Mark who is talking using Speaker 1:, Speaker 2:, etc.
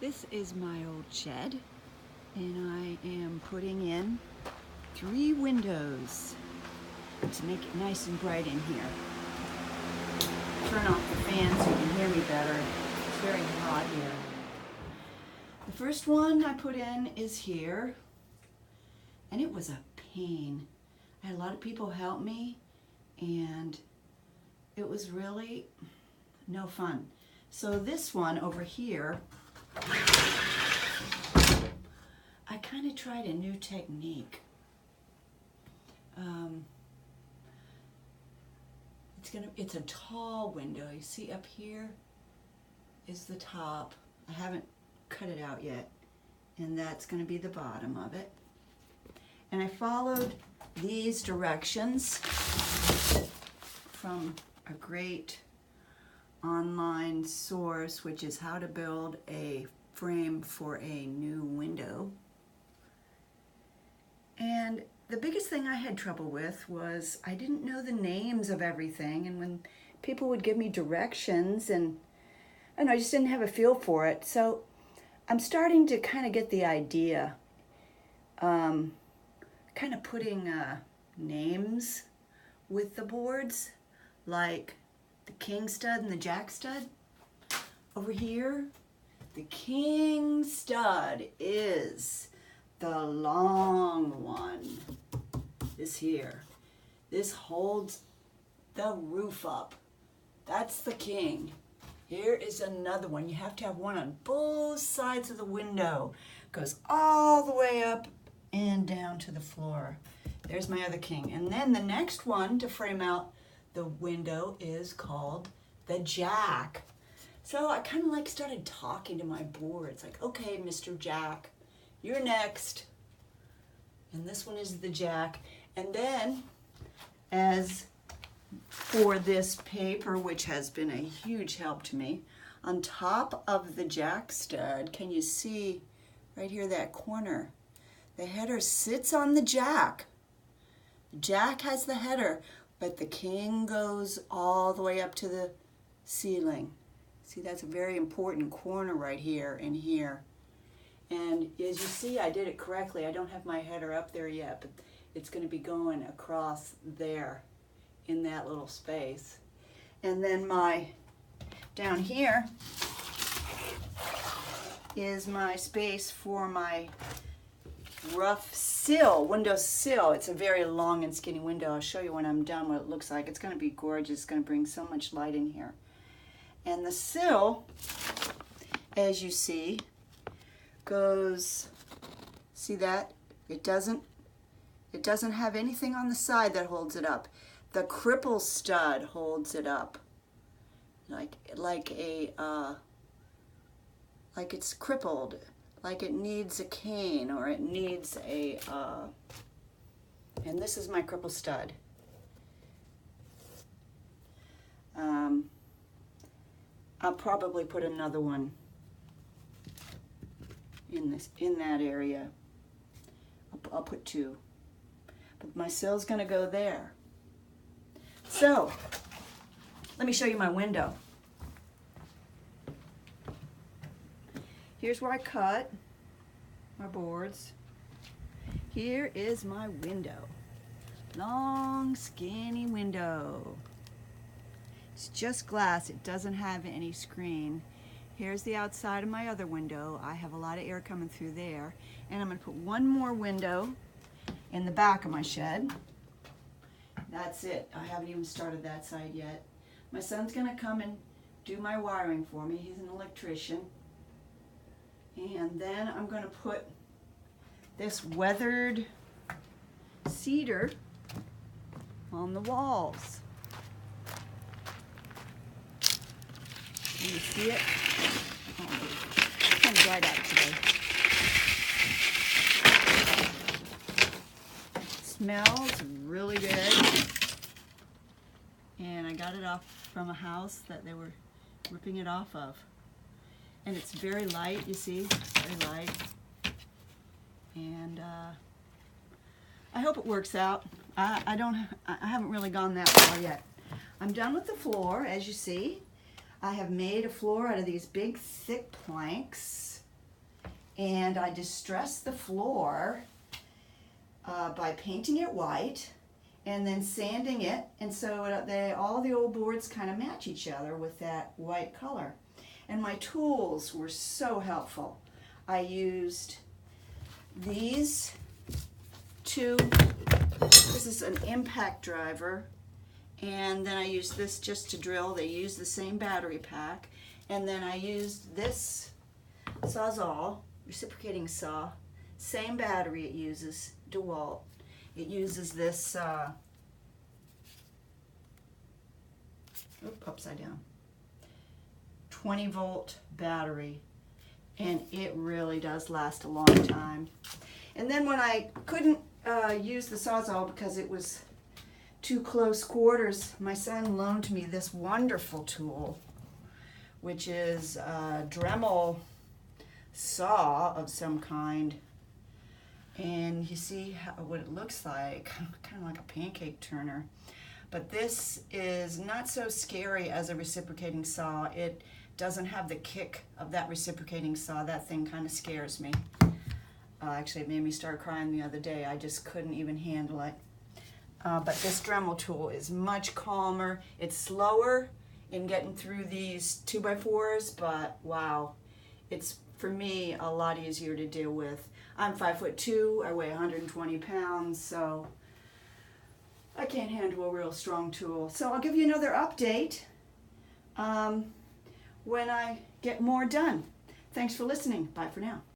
Speaker 1: This is my old shed, and I am putting in 3 windows to make it nice and bright in here. Turn off the fan so you can hear me better. It's very hot here. The first one I put in is here, and it was a pain. I had a lot of people help me, and it was really no fun. So this one over here, I kind of tried a new technique. It's a tall window. You see up here is the top. I haven't cut it out yet, and that's going to be the bottom of it. And I followed these directions from a great online source, which is how to build a frame for a new window. And the biggest thing I had trouble with was I didn't know the names of everything, and when people would give me directions, and I just didn't have a feel for it. So I'm starting to kind of get the idea, kind of putting names with the boards, like the king stud and the jack stud over here. The king stud is the long one. This here. This holds the roof up. That's the king. Here is another one. You have to have one on both sides of the window. Goes all the way up and down to the floor. There's my other king. And then the next one to frame out the window is called the jack. So I kind of like started talking to my boards, like, okay, Mr. Jack, you're next. And this one is the jack. And then, as for this paper, which has been a huge help to me, on top of the jack stud, can you see right here that corner? The header sits on the jack. The jack has the header, but the king goes all the way up to the ceiling. See, that's a very important corner right here and here. And as you see, I did it correctly. I don't have my header up there yet, but it's going to be going across there in that little space. And then down here is my space for my rough sill, window sill. It's a very long and skinny window. I'll show you when I'm done what it looks like. It's going to be gorgeous. It's going to bring so much light in here. And the sill, as you see, goes, see that? It doesn't have anything on the side that holds it up. The cripple stud holds it up, like it's crippled, like it needs a cane, or it needs a, and this is my cripple stud. I'll probably put another one in that area. I'll put 2, but my sill's gonna go there. So let me show you my window. Here's where I cut my boards. Here is my window. Long, skinny window. It's just glass. It doesn't have any screen. Here's the outside of my other window. I have a lot of air coming through there. And I'm going to put one more window in the back of my shed. That's it. I haven't even started that side yet. My son's going to come and do my wiring for me. He's an electrician. And then I'm going to put this weathered cedar on the walls. Can you see it? Oh, it's kind of dried out today. It smells really good. And I got it off from a house that they were ripping it off of. And it's very light, you see, very light. And I hope it works out. I haven't really gone that far yet. I'm done with the floor, as you see. I have made a floor out of these big thick planks, and I distressed the floor by painting it white and then sanding it, and so all the old boards kind of match each other with that white color. And my tools were so helpful. I used these two. This is an impact driver, and then I used this just to drill. They use the same battery pack. And then I used this Sawzall, reciprocating saw, same battery it uses, DeWalt. It uses this, upside down, 20 volt battery, and it really does last a long time. And then when I couldn't use the Sawzall because it was too close quarters, my son loaned me this wonderful tool, which is a Dremel saw of some kind. And you see what it looks like, kind of like a pancake turner. But this is not so scary as a reciprocating saw. It doesn't have the kick of that reciprocating saw. That thing kind of scares me. Actually, it made me start crying the other day. I just couldn't even handle it. But this Dremel tool is much calmer. It's slower in getting through these 2x4s, but wow, it's, for me, a lot easier to deal with. I'm 5'2", I weigh 120 pounds, so I can't handle a real strong tool. So I'll give you another update when I get more done. Thanks for listening. Bye for now.